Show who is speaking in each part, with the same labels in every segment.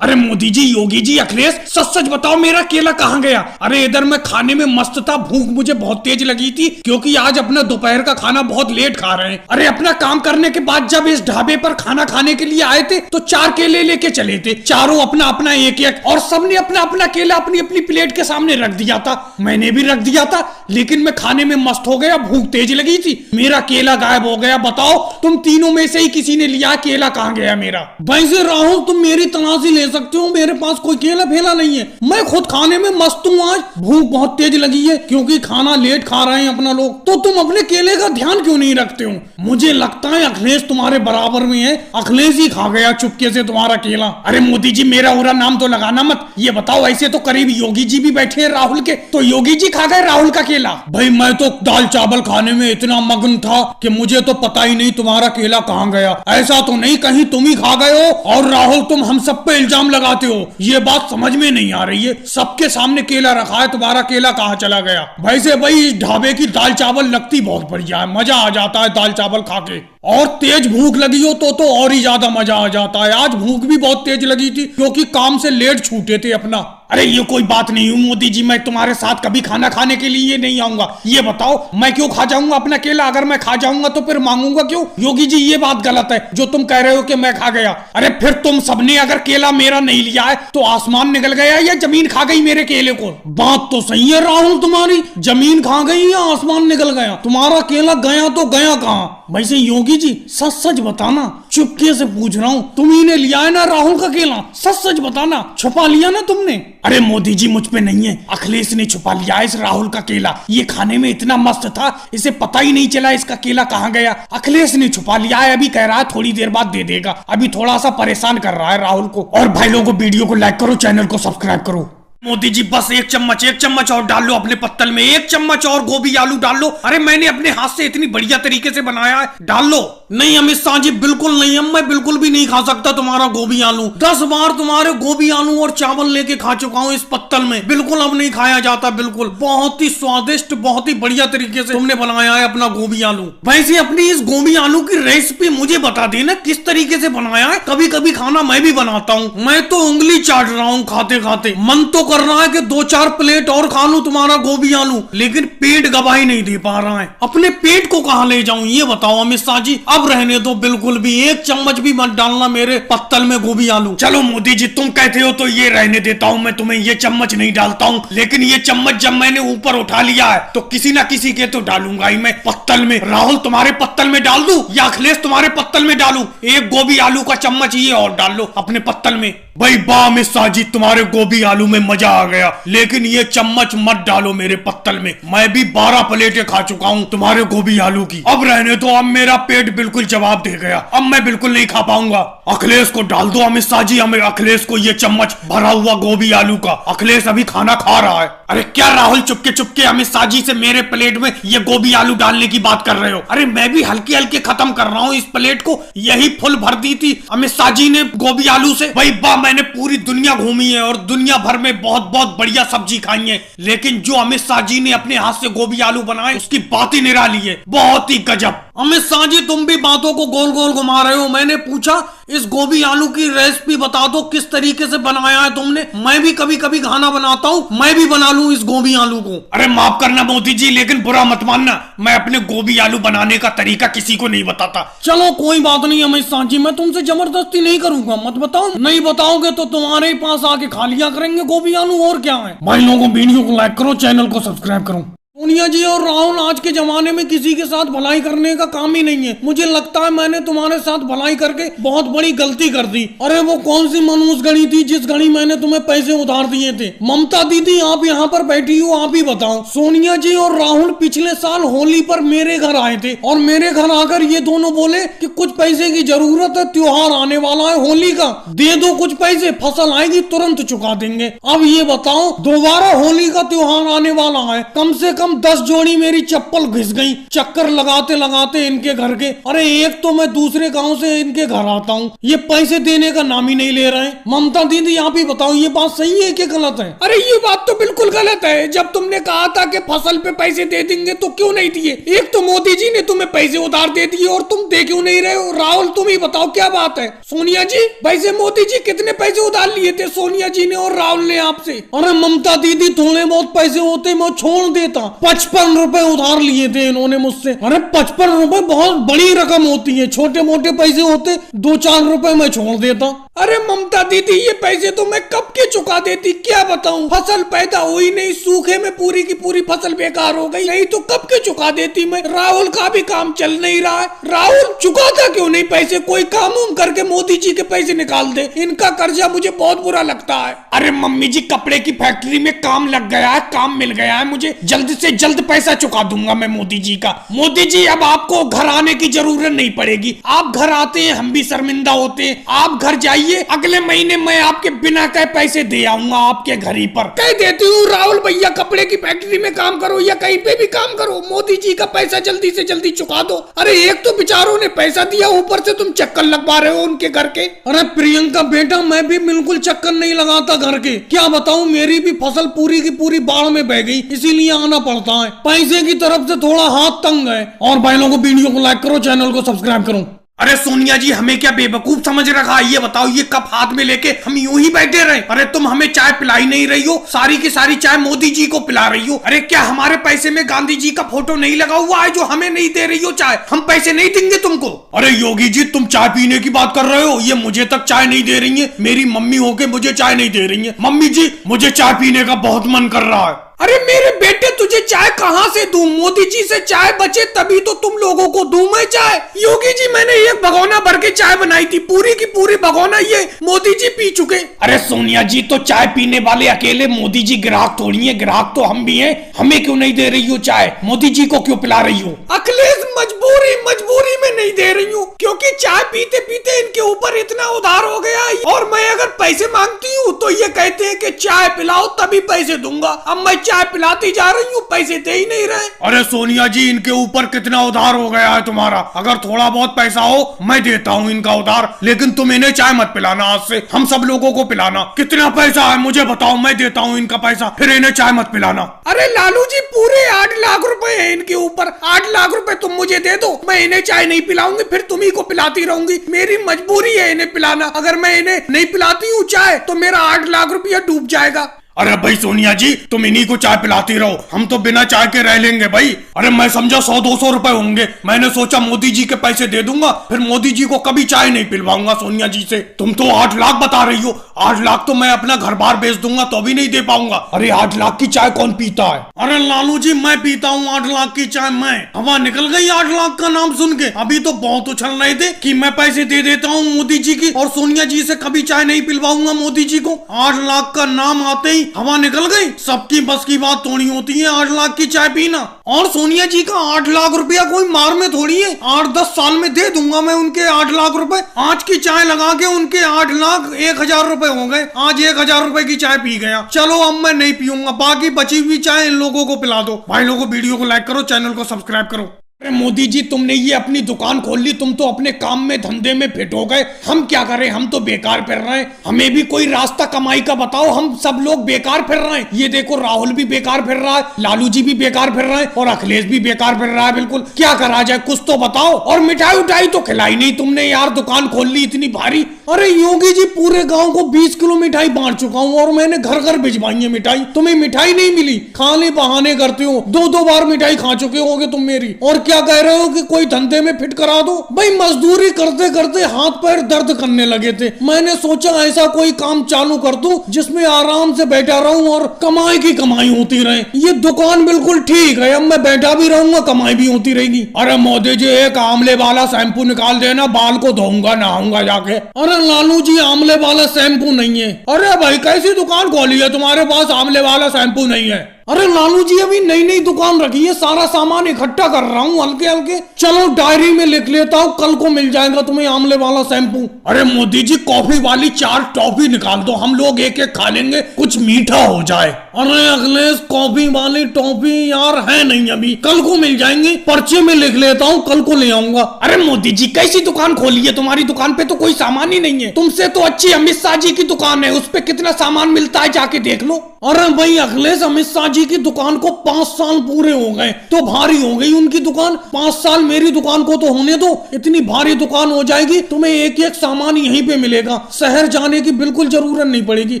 Speaker 1: अरे मोदी जी, योगी जी, अखिलेश, सच सच बताओ मेरा केला कहाँ गया? अरे इधर मैं खाने में मस्त था, भूख मुझे बहुत तेज लगी थी क्योंकि आज अपना दोपहर का खाना बहुत लेट खा रहे हैं। अरे अपना काम करने के बाद जब इस ढाबे पर खाना खाने के लिए आए थे तो 4 केले लेके चले थे, चारों अपना अपना एक एक, और सबने अपना अपना केला अपनी अपनी प्लेट के सामने रख दिया था। मैंने भी रख दिया था, लेकिन मैं खाने में मस्त हो गया, भूख तेज लगी थी, मेरा केला गायब हो गया। बताओ तुम तीनों में से ही किसी ने लिया, केला कहाँ गया मेरा? वैसे राहुल तुम मेरी तलाशी ले सकते हो, मेरे पास कोई केला फेला नहीं है, मैं खुद खाने में मस्त हूँ। आज भूख बहुत तेज लगी है क्योंकि खाना लेट खा रहे हैं अपना लोग, तो तुम अपने केले का ध्यान क्यों नहीं रखते हो? मुझे लगता है अखिलेश तुम्हारे बराबर में है, अखिलेश ही खा गया चुपके से तुम्हारा केला। अरे मोदी जी, मेरा पूरा नाम तो लगाना मत। ये बताओ, ऐसे तो करीब योगी जी भी बैठे हैं राहुल के, तो योगी जी खा गए राहुल का केला? भाई मैं तो दाल चावल खाने में इतना मग्न था कि मुझे तो पता ही नहीं तुम्हारा केला कहाँ गया। ऐसा तो नहीं कहीं तुम ही खा गए हो और राहुल तुम हम सब पे इल्जाम लगाते हो? ये बात समझ में नहीं आ रही है। सबके सामने केला रखा है, तुम्हारा केला कहाँ चला गया? वैसे भाई इस ढाबे की दाल चावल लगती बहुत बढ़िया है, मजा आ जाता है दाल चावल खा के, और तेज भूख लगी हो तो और ही ज्यादा मजा आ जाता है। आज भूख भी बहुत तेज लगी थी क्योंकि काम से लेट छूटे थे अपना। अरे ये कोई बात नहीं हूँ मोदी जी, मैं तुम्हारे साथ कभी खाना खाने के लिए नहीं आऊंगा। ये बताओ मैं क्यों खा जाऊंगा अपना केला? अगर मैं खा जाऊंगा तो फिर मांगूंगा क्यों? योगी जी ये बात गलत है जो तुम कह रहे हो कि मैं खा गया। अरे फिर तुम सबने अगर केला मेरा नहीं लिया है तो आसमान निकल गया या जमीन खा गई मेरे केले को? बात तो सही है राहुल तुम्हारी, जमीन खा गई या आसमान निकल गया? तुम्हारा केला गया तो गया कहाँ? वैसे योगी जी सच सच बताना, चुपके से पूछ रहा हूँ, तुम ही ने लिया है ना राहुल का केला? सच सच बताना, छुपा लिया ना तुमने? अरे मोदी जी मुझ पे नहीं है, अखिलेश ने छुपा लिया है इस राहुल का केला। ये खाने में इतना मस्त था, इसे पता ही नहीं चला इसका केला कहाँ गया। अखिलेश ने छुपा लिया है, अभी कह रहा है थोड़ी देर बाद दे देगा, अभी थोड़ा सा परेशान कर रहा है राहुल को। और भाई लोगों वीडियो को लाइक करो, चैनल को सब्सक्राइब करो। मोदी जी बस एक चम्मच और डाल लो अपने पत्तल में, एक चम्मच और गोभी आलू डाल लो। अरे मैंने अपने हाथ से इतनी बढ़िया तरीके से बनाया है, डाल लो। नहीं अमित शाह जी बिल्कुल नहीं, अब मैं बिल्कुल भी नहीं खा सकता तुम्हारा गोभी आलू। 10 बार तुम्हारे गोभी आलू और चावल लेके खा चुका हूँ इस पत्तल में, बिल्कुल अब नहीं खाया जाता। बिल्कुल बहुत ही स्वादिष्ट, बहुत ही बढ़िया तरीके से तुमने बनाया है अपना गोभी आलू। वैसे अपनी इस गोभी आलू की रेसिपी मुझे बता देना किस तरीके से बनाया है, कभी कभी खाना मैं भी बनाता हूँ। मैं तो उंगली चाट रहा हूँ खाते खाते, मन तो कर रहा है कि 2-4 प्लेट और खा लूं तुम्हारा गोभी आलू, लेकिन पेट गवाही नहीं दे पा रहा है। अपने पेट को कहां ले जाऊं ये बताओ अमित शाह जी? अब रहने दो, बिल्कुल भी एक चम्मच भी मत डालना मेरे पत्तल में गोभी आलू। चलो मोदी जी तुम कहते हो तो ये रहने देता हूं, मैं तुम्हें ये चम्मच नहीं डालता हूं, लेकिन ये चम्मच जब मैंने ऊपर उठा लिया है तो किसी ना किसी के तो डालूंगा ही मैं पत्तल में। राहुल तुम्हारे पत्तल में डाल दूं या अखिलेश तुम्हारे पत्तल में डालूं? एक गोभी आलू का चम्मच ये और डाल लो अपने पत्तल में। भाई वाह अमित शाह जी, तुम्हारे गोभी आलू में मजा आ गया, लेकिन ये चम्मच मत डालो मेरे पत्तल में। मैं भी 12 प्लेटें खा चुका हूँ तुम्हारे गोभी आलू की, अब रहने दो, अब मेरा पेट बिल्कुल जवाब दे गया, अब मैं बिल्कुल नहीं खा पाऊंगा। अखिलेश को डाल दो अमित शाह जी, हमें अखिलेश को ये चम्मच भरा हुआ गोभी आलू का। अखिलेश अभी खाना खा रहा है। अरे क्या राहुल चुपके चुपके अमित शाह जी से मेरे प्लेट में ये गोभी आलू डालने की बात कर रहे हो? अरे मैं भी हल्के हल्के खत्म कर रहा हूँ इस प्लेट को, यही फुल भर दी थी अमित शाह जी ने गोभी आलू से। भाई वाह, मैंने पूरी दुनिया घूमी है और दुनिया भर में बहुत बहुत बढ़िया सब्जी खाई है, लेकिन जो अमित शाह जी ने अपने हाथ से गोभी आलू बनाए उसकी बात ही निराली है, बहुत ही गजब। अमित शाह जी तुम भी बातों को गोल गोल घुमा रहे हो। मैंने पूछा इस गोभी आलू की रेसिपी बता दो किस तरीके से बनाया है तुमने। मैं भी कभी कभी खाना बनाता हूँ, मैं भी बना लूं इस गोभी आलू को। अरे माफ करना मोदी जी, लेकिन बुरा मत मानना, मैं अपने गोभी आलू बनाने का तरीका किसी को नहीं बताता। चलो कोई बात नहीं अमित शाह जी, मैं तुमसे जबरदस्ती नहीं करूंगा, मत बताओ। नहीं बताओगे तो तुम्हारे ही पास आके खा लिया करेंगे गोभी आलू, और क्या है। भाई लोगों वीडियो को लाइक करो, चैनल को सब्सक्राइब करो। सोनिया जी और राहुल, आज के जमाने में किसी के साथ भलाई करने का काम ही नहीं है। मुझे लगता है मैंने तुम्हारे साथ भलाई करके बहुत बड़ी गलती कर दी। अरे वो कौन सी मनहूस घड़ी थी जिस घड़ी मैंने तुम्हें पैसे उधार दिए थे? ममता दीदी आप यहाँ पर बैठी हो, आप ही बताओ। सोनिया जी और राहुल पिछले साल होली पर मेरे घर आए थे और मेरे घर आकर ये दोनों बोले कि कुछ पैसे की जरूरत है, त्योहार आने वाला है होली का, दे दो कुछ पैसे, फसल आएगी तुरंत चुका देंगे। अब ये बताओ दोबारा होली का त्योहार आने वाला है, कम से कम कम 10 जोड़ी मेरी चप्पल घिस गई चक्कर लगाते लगाते इनके घर के। अरे एक तो मैं दूसरे गांव से इनके घर आता हूँ, ये पैसे देने का नाम ही नहीं ले रहे हैं। ममता दीदी आप ही बताओ ये बात सही है कि गलत है? अरे ये बात तो बिल्कुल गलत है। जब तुमने कहा था कि फसल पे पैसे दे देंगे तो क्यों नहीं दिए? एक तो मोदी जी ने तुम्हें पैसे उधार दे दिए और तुम दे क्यों नहीं रहे हो? राहुल तुम ही बताओ क्या बात है? सोनिया जी वैसे मोदी जी कितने पैसे उधार लिए थे सोनिया जी ने और राहुल ने आपसे? अरे ममता दीदी थोड़े बहुत पैसे होते मैं छोड़ देता, 55 रुपए उधार लिए थे इन्होंने मुझसे। अरे 55 रुपए बहुत बड़ी रकम होती है, छोटे मोटे पैसे होते 2-4 रुपए मैं छोड़ देता। अरे ममता दीदी ये पैसे तो मैं कब के चुका देती, क्या बताऊं? फसल पैदा हुई नहीं, सूखे में पूरी की पूरी फसल बेकार हो गई, नहीं तो कब के चुका देती मैं। राहुल का भी काम चल नहीं रहा है, राहुल चुकाता क्यों नहीं पैसे? कोई काम करके मोदी जी के पैसे निकाल दे, इनका कर्जा मुझे बहुत बुरा लगता है। अरे मम्मी जी कपड़े की फैक्ट्री में काम लग गया है, काम मिल गया है मुझे, जल्द से जल्द पैसा चुका दूंगा मैं मोदी जी का। मोदी जी अब आपको घर आने की जरूरत नहीं पड़ेगी, आप घर आते हैं हम भी शर्मिंदा होते हैं। आप घर जाइए, अगले महीने मैं आपके बिना कहे पैसे दे आऊंगा आपके घर ही पर। कह देती हूँ राहुल भैया कपड़े की फैक्ट्री में काम करो या कहीं पे भी काम करो, मोदी जी का पैसा जल्दी से जल्दी चुका दो। अरे एक तो बेचारों ने पैसा दिया, ऊपर से तुम चक्कर लगवा रहे हो उनके घर के। अरे प्रियंका बेटा मैं भी बिल्कुल चक्कर नहीं लगाता घर के, क्या बताऊं मेरी भी फसल पूरी की पूरी बाढ़ में बह गई, इसीलिए आना पड़ता है। पैसे की तरफ से थोड़ा हाथ तंग है। और भाई लोगों को वीडियो को लाइक करो, चैनल को सब्सक्राइब करो। अरे सोनिया जी हमें क्या बेवकूफ समझ रखा है? ये बताओ ये कप हाथ में लेके हम यूं ही बैठे रहे? अरे तुम हमें चाय पिलाई नहीं रही हो, सारी की सारी चाय मोदी जी को पिला रही हो। अरे क्या हमारे पैसे में गांधी जी का फोटो नहीं लगा हुआ है जो हमें नहीं दे रही हो चाय? हम पैसे नहीं देंगे तुमको। अरे योगी जी तुम चाय पीने की बात कर रहे हो, ये मुझे तक चाय नहीं दे रही है, मेरी मम्मी होके मुझे चाय नहीं दे रही है। मम्मी जी मुझे चाय पीने का बहुत मन कर रहा है। अरे मेरे बेटे तुझे चाय कहाँ से दूं? मोदी जी से चाय बचे तभी तो तुम लोगों को दूं मैं चाय। योगी जी मैंने एक भगोना भर के चाय बनाई थी, पूरी की पूरी भगोना ये मोदी जी पी चुके। अरे सोनिया जी तो चाय पीने वाले अकेले मोदी जी ग्राहक थोड़ी है, ग्राहक तो हम भी हैं। हमें क्यों नहीं दे रही हो चाय? मोदी जी को क्यों पिला रही हो? अखिलेश मजबूरी में नहीं दे रही हूँ, क्योंकि चाय पीते पीते इनके ऊपर इतना उधार हो गया और मैं अगर पैसे मांगती हूँ तो ये कहते हैं कि चाय पिलाओ तभी पैसे दूंगा। अब मैं चाय पिलाती जा रही हूँ, पैसे दे ही नहीं रहे। अरे सोनिया जी इनके ऊपर कितना उधार हो गया है तुम्हारा, अगर थोड़ा बहुत पैसा हो मैं देता हूँ इनका उधार, लेकिन तुम इन्हें चाय मत पिलाना, आज से हम सब लोगों को पिलाना। कितना पैसा है मुझे बताओ, मैं देता हूँ इनका पैसा, फिर इन्हें चाय मत पिलाना। अरे लालू जी पूरे 8 लाख रुपए है इनके ऊपर, 8 लाख रुपए तुम मुझे दे दो, मैं इन्हें चाय नहीं पिलाऊंगी, फिर तुम ही को पिलाती रहूंगी। मेरी मजबूरी है इन्हें पिलाना, अगर मैं इन्हें नहीं पिलाती हूँ चाय तो मेरा 8 लाख रुपया डूब जाएगा। अरे भाई सोनिया जी तुम इन्हीं को चाय पिलाती रहो, हम तो बिना चाय के रह लेंगे भाई। अरे मैं समझा 100-200 रुपए होंगे, मैंने सोचा मोदी जी के पैसे दे दूंगा, फिर मोदी जी को कभी चाय नहीं पिलवाऊंगा सोनिया जी से। तुम तो 8 लाख बता रही हो, 8 लाख तो मैं अपना घर बार बेच दूंगा तो भी नहीं दे पाऊंगा। अरे 8 लाख की चाय कौन पीता है? अरे लालू जी मैं पीता हूँ 8 लाख की चाय, मैं हवा निकल गई 8 लाख का नाम सुन के। अभी तो बहुत उछल रहे थे कि मैं पैसे दे देता हूँ मोदी जी की और सोनिया जी से कभी चाय नहीं पिलवाऊंगा मोदी जी को। 8 लाख का नाम आते ही हवा निकल गई। सबकी बस की बात थोड़ी होती है 8 लाख की चाय पीना। और सोनिया जी का 8 लाख रुपया कोई मार में थोड़ी है, 8-10 साल में दे दूंगा मैं उनके 8 लाख रुपए। आज की चाय लगा के उनके 8 लाख 1000 रुपए हो गए, आज 1000 रुपए की चाय पी गया। चलो अब मैं नहीं पीऊंगा, बाकी बची हुई चाय इन लोगों को पिला दो। भाई लोगों वीडियो को लाइक करो, चैनल को सब्सक्राइब करो। अरे मोदी जी तुमने ये अपनी दुकान खोल ली, तुम तो अपने काम में धंधे में फिट हो गए, हम क्या करें? हम तो बेकार फिर रहे हैं, हमें भी कोई रास्ता कमाई का बताओ, हम सब लोग बेकार फिर रहे हैं। ये देखो राहुल भी बेकार फिर रहा है, लालू जी भी बेकार फिर रहे हैं और अखिलेश भी बेकार फिर रहा है। बिल्कुल क्या करा जाए, कुछ तो बताओ। और मिठाई उठाई तो खिलाई नहीं तुमने यार, दुकान खोल ली इतनी भारी। अरे योगी जी पूरे गाँव को 20 किलो मिठाई बांट चुका हूँ और मैंने घर घर भिजवाई है मिठाई, तुम्हें मिठाई नहीं मिली, खाली बहाने करते हो। 2-2 बार मिठाई खा चुके होगे तुम मेरी, और क्या कह रहे हो कि कोई धंधे में फिट करा दो? भाई मजदूरी करते करते हाथ पैर दर्द करने लगे थे, मैंने सोचा ऐसा कोई काम चालू कर दूं जिसमें आराम से बैठा रहूं और कमाई की कमाई होती रहे। ये दुकान बिल्कुल ठीक है, अब मैं बैठा भी रहूंगा कमाई भी होती रहेगी। अरे मोदी जी एक आंवले वाला शैम्पू निकाल देना, बाल को धोऊंगा नहाऊंगा जाके। अरे लालू जी आंवले वाला शैम्पू नहीं है। अरे भाई कैसी दुकान खोली है तुम्हारे पास, आंवले वाला शैम्पू नहीं है? अरे लालू जी अभी नई नई दुकान रखी है, सारा सामान इकट्ठा कर रहा हूँ हल्के हल्के। चलो डायरी में लिख लेता हूँ, कल को मिल जाएगा तुम्हें आंवले वाला शैम्पू। अरे मोदी जी कॉफी वाली 4 टॉफी निकाल दो, हम लोग एक एक खा लेंगे, कुछ मीठा हो जाए। अरे अखिलेश कॉफी वाली टॉफी यार है नहीं अभी, कल को मिल जाएंगी, पर्चे में लिख लेता हूँ, कल को ले आऊंगा। अरे मोदी जी कैसी दुकान खोली है, तुम्हारी दुकान पे तो कोई सामान ही नहीं है, तुमसे तो अच्छी अमित शाह जी की दुकान है, उस पे कितना सामान मिलता है जाके देख लो। अरे भाई अखिलेश अमित शाह जी की दुकान को 5 साल पूरे हो गए तो भारी हो गई उनकी दुकान, 5 साल मेरी दुकान को तो होने दो, इतनी भारी दुकान हो जाएगी तुम्हें एक एक सामान यहीं पे मिलेगा, शहर जाने की बिल्कुल जरूरत नहीं पड़ेगी,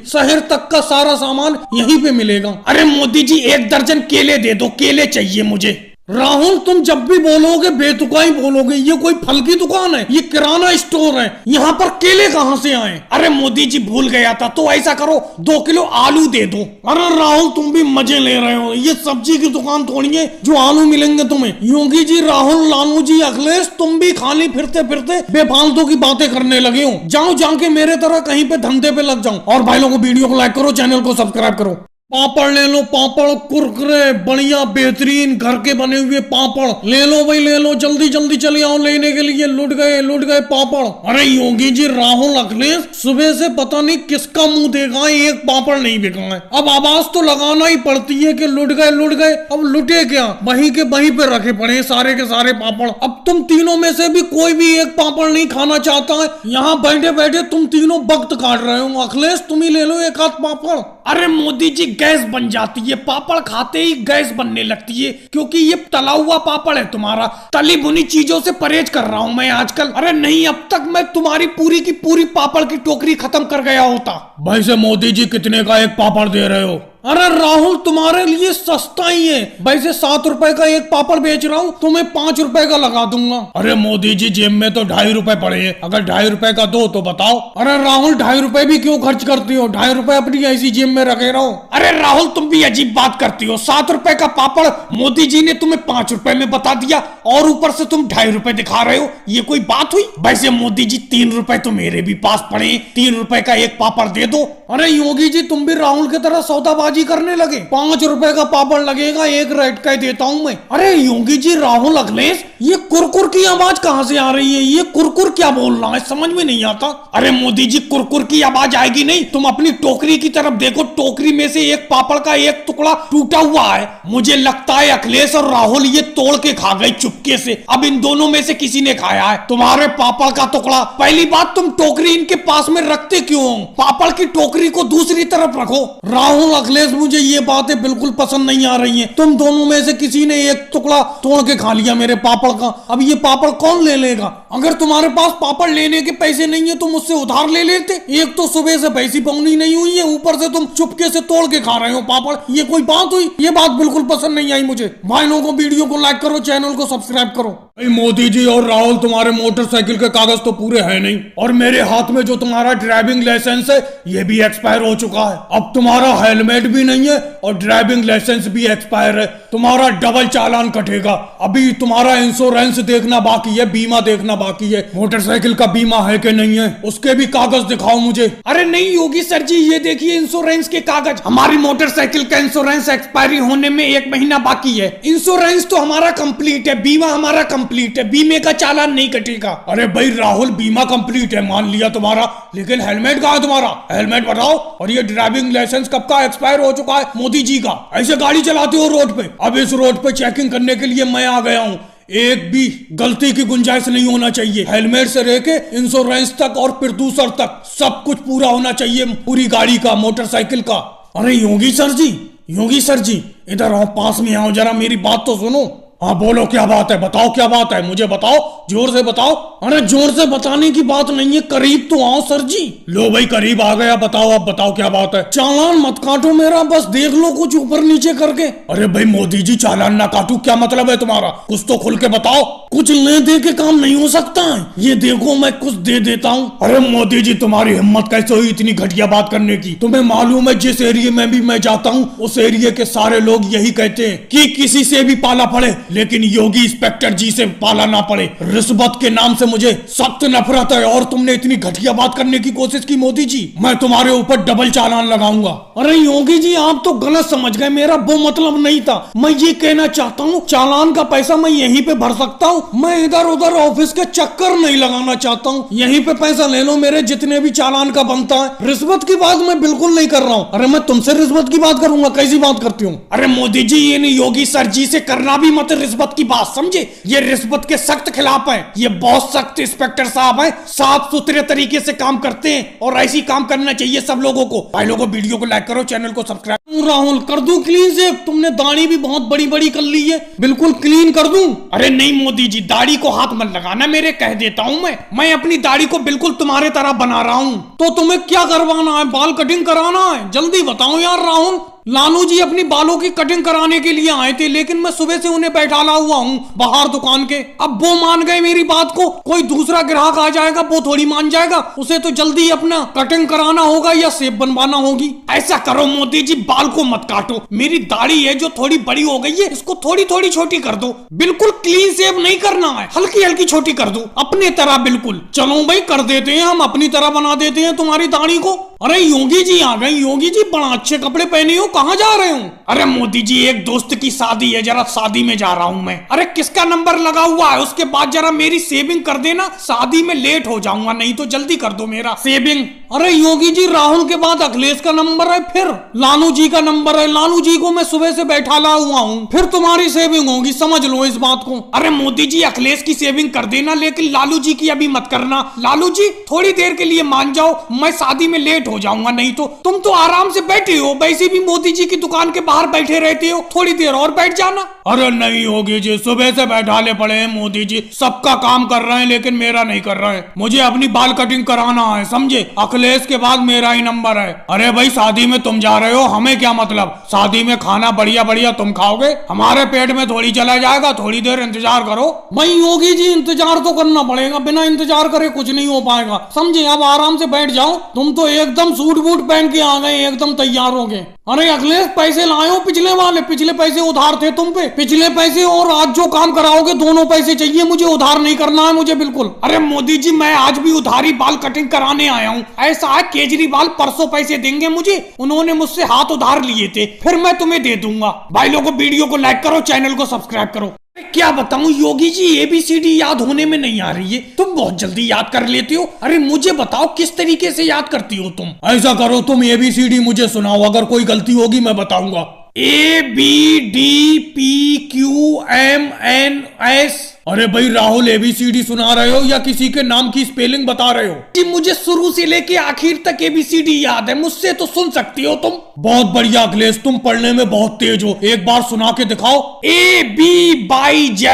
Speaker 1: शहर तक का सारा सामान यहीं पे मिलेगा। अरे मोदी जी 1 दर्जन केले दे दो, केले चाहिए मुझे। राहुल तुम जब भी बोलोगे बेतुकाई बोलोगे, ये कोई फल की दुकान है, ये किराना स्टोर है, यहाँ पर केले कहाँ से आए? अरे मोदी जी भूल गया था, तो ऐसा करो 2 किलो आलू दे दो। अरे राहुल तुम भी मजे ले रहे हो, ये सब्जी की दुकान थोड़ी है जो आलू मिलेंगे तुम्हें। योगी जी, राहुल, लालू जी, अखिलेश तुम भी खाली फिरते फिरते बेफालतू की बातें करने लगे हो, जाओ जाके मेरे तरह कहीं पे धंधे पे लग जाओ। और भाई लोगों वीडियो को लाइक करो, चैनल को सब्सक्राइब करो। पापड़ ले लो, पापड़ कुरकुरे बढ़िया बेहतरीन घर के बने हुए पापड़ ले लो भाई, ले लो, जल्दी जल्दी चले आओ लेने के लिए, लुट गए पापड़। अरे योगी जी, राहुल, अखिलेश सुबह से पता नहीं किसका मुंह देखा है, एक पापड़ नहीं बिका है। अब आवाज तो लगाना ही पड़ती है कि लुट गए। अब लुटे क्या, वहीं के वहीं पे रखे पड़े सारे के सारे पापड़। अब तुम तीनों में से भी कोई भी एक पापड़ नहीं खाना चाहता है, यहाँ बैठे बैठे तुम तीनों वक्त काट रहे हो। अखिलेश तुम ही ले लो 1 आध पापड़। अरे मोदी जी गैस बन जाती है, पापड़ खाते ही गैस बनने लगती है, क्योंकि ये तला हुआ पापड़ है तुम्हारा, तली भुनी चीजों से परहेज कर रहा हूं मैं आजकल। अरे नहीं, अब तक मैं तुम्हारी पूरी की पूरी पापड़ की टोकरी खत्म कर गया होता। भाई से मोदी जी कितने का एक पापड़ दे रहे हो? अरे राहुल तुम्हारे लिए सस्ता ही है, वैसे 7 रुपए का एक पापड़ बेच रहा हूँ, तुम्हें 5 रुपए का लगा दूंगा। अरे मोदी जी जेब में तो 2.5 रुपए पड़े हैं, अगर 2.5 रुपए का दो तो बताओ। अरे राहुल 2.5 रुपए भी क्यों खर्च करती हो, 2.5 रुपए अपनी ऐसी जेब में रखे रहो। अरे राहुल तुम भी अजीब बात करती हो, 7 रुपए का पापड़ मोदी जी ने तुम्हें 5 रुपए में बता दिया और ऊपर से तुम 2.5 रुपए दिखा रहे हो, ये कोई बात हुई? वैसे मोदी जी 3 रुपए तो मेरे भी पास पड़े, 3 रुपए का एक पापड़ दे दो। अरे योगी जी तुम भी राहुल की तरह सौदाबाजी करने लगे, 5 रुपए का पापड़ लगेगा, एक रेट का देता हूं मैं। अरे योगी जी, राहुल, अखिलेश ये कुरकुर की आवाज कहां से आ रही है, ये कुरकुर क्या बोल रहा है, समझ में नहीं आता। अरे मोदी जी कुरकुर की आवाज आएगी नहीं, तुम अपनी टोकरी की तरफ देखो, टोकरी में से एक पापड़ का एक टुकड़ा टूटा हुआ है, मुझे लगता है अखिलेश और राहुल ये तोड़ के खा गए चुपके से, अब इन दोनों में से किसी ने खाया है तुम्हारे पापड़ का टुकड़ा। पहली बात, तुम टोकरी इनके पास में रखते क्यों हो, पापड़ की टोकरी को दूसरी तरफ रखो। राहुल, अखिलेश मुझे ये बातें बिल्कुल पसंद नहीं आ रही हैं, तुम दोनों में से किसी ने एक टुकड़ा तोड़ के खा लिया मेरे पापड़ का, अब ये पापड़ कौन ले लेगा? अगर तुम्हारे पास पापड़ लेने के पैसे नहीं है तो मुझसे उधार ले लेते, एक तो सुबह से पैसी पौनी नहीं हुई है, ऊपर से तुम चुपके से तोड़ के खा रहे हो पापड़, ये कोई बात हुई? ये बात बिल्कुल पसंद नहीं आई मुझे। भाई लोगों वीडियो को लाइक करो, चैनल को सब्सक्राइब करो। मोदी जी और राहुल तुम्हारे मोटरसाइकिल के कागज तो पूरे हैं नहीं, और मेरे हाथ में जो तुम्हारा ड्राइविंग लाइसेंस है ये भी एक्सपायर हो चुका है, अब तुम्हारा हेलमेट भी नहीं है और ड्राइविंग लाइसेंस भी एक्सपायर है, तुम्हारा डबल चालान कटेगा। अभी तुम्हारा इंश्योरेंस देखना बाकी है, बीमा देखना बाकी है, मोटरसाइकिल का बीमा है कि नहीं है उसके भी कागज दिखाओ मुझे। अरे नहीं योगी सर जी, ये देखिए इंश्योरेंस के कागज, हमारी मोटरसाइकिल का इंश्योरेंस एक्सपायरी होने में 1 महीना बाकी है, इंश्योरेंस तो हमारा कंप्लीट है, बीमा हमारा कंप्लीट है, बीमे का चालान नहीं कटेगा। अरे भाई राहुल, बीमा कंप्लीट है मान लिया तुम्हारा, लेकिन हेलमेट कहाँ है तुम्हारा, हेलमेट बताओ। और ये ड्राइविंग लाइसेंस कब का एक्सपायर हो चुका है मोदी जी का, ऐसे गाड़ी चलाते हो रोड पे। अब इस रोड पे चेकिंग करने के लिए मैं आ गया हूँ, एक भी गलती की गुंजाइश नहीं होना चाहिए, हेलमेट से लेके इंश्योरेंस तक और प्रदूषण तक सब कुछ पूरा होना चाहिए, पूरी गाड़ी का, मोटरसाइकिल का। अरे योगी सर जी इधर आओ, पास में आओ, जरा मेरी बात तो सुनो। हाँ बोलो, क्या बात है, बताओ क्या बात है, मुझे बताओ, जोर से बताओ। अरे जोर से बताने की बात नहीं है, करीब तो आओ सर जी। लो भाई करीब आ गया, बताओ अब बताओ क्या बात है। चालान मत काटो मेरा, बस देख लो कुछ ऊपर नीचे करके। अरे भाई मोदी जी चालान ना काटू, क्या मतलब है तुम्हारा, कुछ तो खुल के बताओ। कुछ ले दे के काम नहीं हो सकता है, ये देखो मैं कुछ दे देता हूँ। अरे मोदी जी तुम्हारी हिम्मत कैसे हुई इतनी घटिया बात करने की, तुम्हें मालूम है जिस एरिया में भी मैं जाता हूँ उस एरिया के सारे लोग यही कहते हैं कि किसी से भी पाला पड़े लेकिन योगी इंस्पेक्टर जी से पाला ना पड़े। रिश्वत के नाम से मुझे सख्त नफरत है और तुमने इतनी घटिया बात करने की कोशिश की मोदी जी, मैं तुम्हारे ऊपर डबल चालान लगाऊंगा। अरे योगी जी आप तो गलत समझ गए, मेरा वो मतलब नहीं था। मैं ये कहना चाहता हूँ चालान का पैसा मैं यहीं पे भर सकता हूँ, मैं इधर उधर ऑफिस के चक्कर नहीं लगाना चाहता हूँ। यहीं पे पैसा ले लो, मेरे जितने भी चालान का बनता है। रिश्वत की बात मैं बिल्कुल नहीं कर रहा हूँ। अरे मैं तुमसे रिश्वत की बात करूंगा, कैसी बात करती हूँ? अरे मोदी जी ये नहीं, योगी सर जी से करना भी मत रिश्वत की बात, समझे? ये रिश्वत के सख्त खिलाफ है, ये बहुत सख्त इंस्पेक्टर साहब है, साफ सुथरे तरीके से काम करते हैं और ऐसी काम करना चाहिए सब लोगों को। भाई लोगों वीडियो को लाइक करो, चैनल को सब्सक्राइब। राहुल कर दूं क्लीन शेव? तुमने दाढ़ी भी बहुत बड़ी बड़ी कर ली है, बिल्कुल क्लीन कर दूं? अरे नहीं मोदी जी, दाढ़ी को हाथ मत लगाना मेरे, कह देता हूँ मैं अपनी दाढ़ी को बिल्कुल तुम्हारे तरह बना रहा हूँ। तो तुम्हें क्या करवाना है? बाल कटिंग कराना है? जल्दी बताओ यार राहुल। लालू जी अपनी बालों की कटिंग कराने के लिए आए थे, लेकिन मैं सुबह से उन्हें बैठाला हुआ हूँ बाहर दुकान के। अब वो मान गए मेरी बात को, कोई दूसरा ग्राहक आ जाएगा वो थोड़ी मान जाएगा, उसे तो जल्दी अपना कटिंग कराना होगा या शेप बनवाना होगी। ऐसा करो मोदी जी, बाल को मत काटो, मेरी दाढ़ी है जो थोड़ी बड़ी हो गई है, इसको थोड़ी थोड़ी छोटी कर दो। बिल्कुल क्लीन शेव नहीं करना है, हल्की हल्की छोटी कर दो अपने तरह बिल्कुल। चलो भाई कर देते हैं, हम अपनी तरह बना देते हैं तुम्हारी दाढ़ी को। अरे योगी जी आ गए। योगी जी बड़ा अच्छे कपड़े पहने हो, कहाँ जा रहे हो? अरे मोदी जी एक दोस्त की शादी है, जरा शादी में जा रहा हूँ मैं। अरे किसका नंबर लगा हुआ है? उसके बाद जरा मेरी सेविंग कर देना, शादी में लेट हो जाऊंगा, नहीं तो जल्दी कर दो मेरा सेविंग। अरे योगी जी राहुल के बाद अखिलेश का नंबर है, फिर लालू जी का नंबर है, लालू जी को मैं सुबह से बैठाला हुआ हूँ, फिर तुम्हारी सेविंग होगी, समझ लो इस बात को। अरे मोदी जी अखिलेश की सेविंग कर देना, लेकिन लालू जी की अभी मत करना। लालू जी थोड़ी देर के लिए मान जाओ, मैं शादी में लेट हो जाऊंगा, नहीं तो तुम तो आराम से बैठे हो, वैसे भी मोदी जी की दुकान के बाहर बैठे रहते हो, थोड़ी देर और बैठ जाना। अरे नहीं होगी जी, सुबह से बैठाले पड़े हैं मोदी जी, सबका काम कर रहे हैं लेकिन मेरा नहीं कर रहे हैं। मुझे अपनी बाल कटिंग कराना है, समझे? अखिलेश के बाद मेरा ही नंबर है। अरे भाई शादी में तुम जा रहे हो, हमें क्या मतलब? शादी में खाना बढ़िया बढ़िया तुम खाओगे, हमारे पेट में थोड़ी चला जाएगा, थोड़ी देर इंतजार करो। भाई योगी जी इंतजार तो करना पड़ेगा, बिना इंतजार करे कुछ नहीं हो पाएगा, समझे? अब आराम से बैठ जाओ। तुम तो एकदम सूट बूट पहन के आ गए, एकदम तैयार हो गए। अरे अखिलेश पैसे लाए हो पिछले वाले? पिछले पैसे उधार थे तुम पे, पिछले पैसे और आज जो काम कराओगे दोनों पैसे चाहिए मुझे, उधार नहीं करना है मुझे बिल्कुल। अरे मोदी जी मैं आज भी उधारी बाल कटिंग कराने आया हूँ। ऐसा है केजरीवाल परसों पैसे देंगे मुझे, उन्होंने मुझसे हाथ उधार लिए थे, फिर मैं तुम्हें दे दूंगा। भाई लोगों वीडियो को लाइक करो, चैनल को सब्सक्राइब करो। क्या बताऊं योगी जी, एबीसीडी याद होने में नहीं आ रही है, तुम बहुत जल्दी याद कर लेती हो। अरे मुझे बताओ किस तरीके से याद करती हो तुम? ऐसा करो तुम एबीसीडी मुझे सुनाओ, अगर कोई गलती होगी मैं बताऊंगा। ABDPQMNS। अरे भाई राहुल एबीसीडी सुना रहे हो या किसी के नाम की स्पेलिंग बता रहे हो? जी मुझे शुरू से लेके आखिर तक एबीसीडी याद है, मुझसे तो सुन सकती हो तुम। बहुत बढ़िया अखिलेश, तुम पढ़ने में बहुत तेज हो, एक बार सुना के दिखाओ। ABYZ।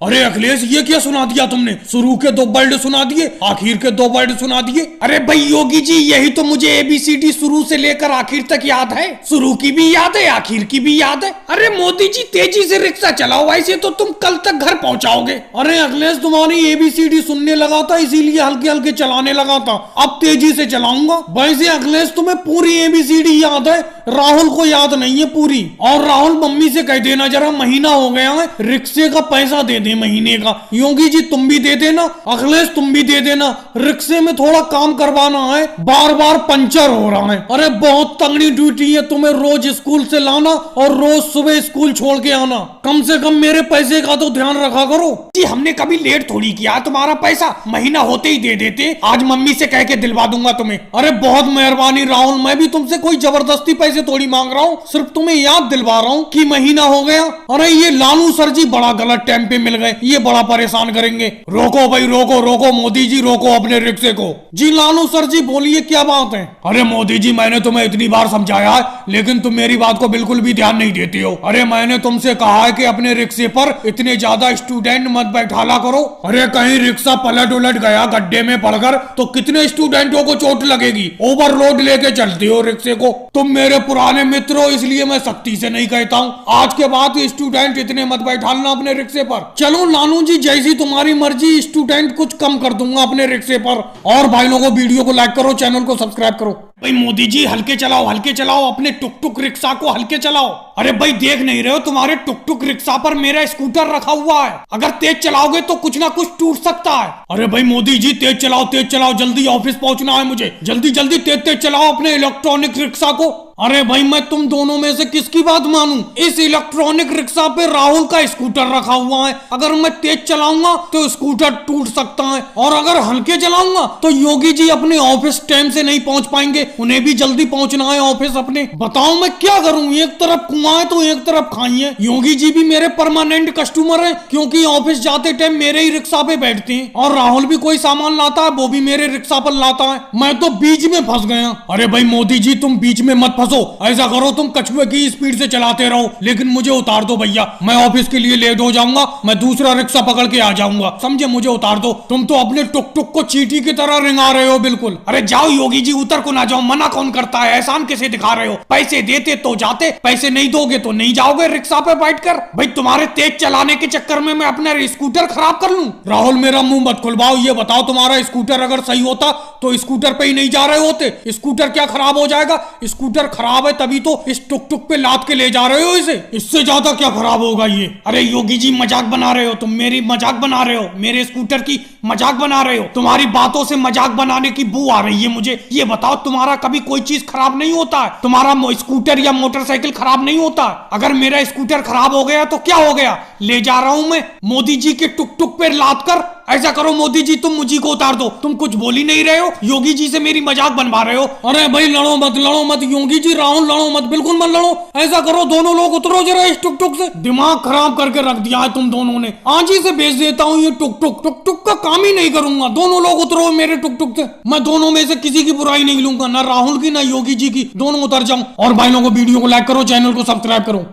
Speaker 1: अरे अखिलेश ये क्या सुना दिया तुमने? शुरू के 2 वर्ड सुना दिए, आखिर के 2 वर्ड सुना दिए। अरे भाई योगी जी यही तो मुझे एबीसीडी शुरू से लेकर आखिर तक याद है, शुरू की भी याद है, आखिर की भी याद है। अरे मोदी जी तेजी से रिक्शा चलाओ, ऐसे तो तुम कल तक घर पहुंचाओगे। अरे अखिलेश तुम्हारी एबीसीडी सुनने लगा था इसीलिए हल्के हल्के चलाने लगा था, अब तेजी से चलाऊंगा। वैसे अखिलेश तुम्हें पूरी एबीसीडी याद है, राहुल को याद नहीं है पूरी। और राहुल मम्मी से कह देना जरा महीना हो गया है, रिक्शे का पैसा दे दे महीने का। योगी जी तुम भी दे देना, अखिलेश तुम भी दे देना, रिक्शे में थोड़ा काम करवाना है, बार बार पंचर हो रहा है। अरे बहुत तगड़ी ड्यूटी है तुम्हें, रोज स्कूल से लाना और रोज सुबह स्कूल छोड़ के आना, कम से कम मेरे पैसे का तो ध्यान रखा करो। जी हमने कभी लेट थोड़ी किया, तुम्हारा पैसा महीना होते ही दे देते, आज मम्मी से कह के दिलवा दूंगा तुम्हें। अरे बहुत मेहरबानी राहुल, मैं भी तुमसे कोई जबरदस्ती पैसे थोड़ी मांग रहा हूँ, सिर्फ तुम्हें याद दिलवा रहा हूँ कि महीना हो गया। अरे ये लालू सर जी बड़ा गलत टाइम पे मिल गए, ये बड़ा परेशान करेंगे। रोको भाई रोको रोको, मोदी जी रोको अपने रिक्शे को। जी लालू सर जी बोलिए क्या बात है? अरे मोदी जी मैंने तुम्हें इतनी बार समझाया है लेकिन तुम मेरी बात को बिल्कुल भी ध्यान नहीं देती हो। अरे मैंने तुमसे कहा है कि अपने रिक्शे पर इतने ज्यादा स्टूडेंट मत बैठाला करो। अरे कहीं रिक्शा पलट उलट गया गड्ढे में पड़कर तो कितने स्टूडेंटों को चोट लगेगी, ओवरलोड लेके चलती हो रिक्शे को। तुम मेरे पुराने मित्रों, इसलिए मैं सख्ती से नहीं कहता हूँ, आज के बाद स्टूडेंट इतने मत बैठालना अपने रिक्शे पर। चलो नानू जी, जैसी तुम्हारी मर्जी, स्टूडेंट कुछ कम कर दूंगा अपने रिक्शे पर। और भाई लोगों, वीडियो को लाइक करो, चैनल को सब्सक्राइब करो। भाई मोदी जी, हल्के चलाओ, हल्के चलाओ, अपने टुक टुक रिक्शा को हल्के चलाओ। अरे भाई देख नहीं रहे हो, तुम्हारे टुक टुक रिक्शा पर मेरा स्कूटर रखा हुआ है, अगर तेज चलाओगे तो कुछ ना कुछ टूट सकता है। अरे भाई मोदी जी, तेज चलाओ, जल्दी ऑफिस पहुंचना है मुझे, जल्दी जल्दी तेज तेज चलाओ अपने इलेक्ट्रॉनिक रिक्शा को। अरे भाई, मैं तुम दोनों में से किसकी बात मानूं? इस इलेक्ट्रॉनिक रिक्शा पे राहुल का स्कूटर रखा हुआ है, अगर मैं तेज चलाऊंगा तो स्कूटर टूट सकता है, और अगर हल्के चलाऊंगा तो योगी जी अपने ऑफिस टाइम से नहीं पहुंच पाएंगे, उन्हें भी जल्दी पहुंचना है ऑफिस अपने। बताओ मैं क्या करूं? एक तरफ कुआं है तो एक तरफ खाई है। योगी जी भी मेरे परमानेंट कस्टमर है, क्योंकि ऑफिस जाते टाइम मेरे ही रिक्शा पे बैठते हैं, और राहुल भी कोई सामान लाता है वो भी मेरे रिक्शा पर लाता है। मैं तो बीच में फंस गया। अरे भाई मोदी जी, तुम बीच में मत फंसो, ऐसा करो तुम कछुए की स्पीड से चलाते रहो, लेकिन मुझे उतार दो भैया, मैं ऑफिस के लिए लेट हो जाऊंगा, मैं दूसरा रिक्शा पकड़ के आ जाऊंगा, समझे? मुझे उतार दो। तुम तो अपने टुक टुक को चींटी की तरह रिंगा रहे हो बिल्कुल। अरे जाओ योगी जी, उतर को ना जाओ, मना कौन करता है? एहसान कैसे दिखा रहे हो? पैसे देते तो जाते, पैसे नहीं दोगे तो नहीं जाओगे रिक्शा पे बैठकर। भाई तुम्हारे तेज चलाने के चक्कर में मैं अपना स्कूटर खराब कर लूं? राहुल, मेरा मुंह मत खुलवाओ, ये बताओ तुम्हारा स्कूटर अगर सही होता तो स्कूटर पे ही नहीं जा रहे होते। स्कूटर क्या खराब हो जाएगा? स्कूटर खराब है तभी तो इस टुक टुक पे लाद के ले जा रहे हो इसे, इससे ज्यादा क्या खराब होगा ये? अरे योगी जी, मजाक बना रहे हो तुम, मेरी मजाक बना रहे हो, मेरे स्कूटर की मजाक बना रहे हो। तुम्हारी बातों से मजाक बनाने की बू आ रही है मुझे। ये बताओ, तुम्हारा कभी कोई चीज खराब नहीं होता है? तुम्हारा स्कूटर या मोटरसाइकिल खराब नहीं होता? अगर मेरा स्कूटर खराब हो गया तो क्या हो गया? ले जा रहा हूं मैं मोदी जी के टुक टुक पे लाद कर। ऐसा करो मोदी जी, तुम मुझी को उतार दो। तुम कुछ बोल ही नहीं रहे हो, योगी जी से मेरी मजाक बनवा रहे हो। अरे भाई लड़ो मत योगी जी, राहुल लड़ो मत, बिल्कुल मत लड़ो। ऐसा करो दोनों लोग उतरो जरा इस टुक टुक से। दिमाग खराब करके रख दिया है तुम दोनों ने। आज ही से भेज देता हूँ ये टुक टुक का काम ही नहीं करूंगा। दोनों लोग उतरो मेरे टुक टुक से। मैं दोनों में से किसी की बुराई नहीं लूंगा, ना राहुल की ना योगी जी की, दोनों उतर जाऊं। और भाई लोगों को वीडियो को लाइक करो, चैनल को सब्सक्राइब करो।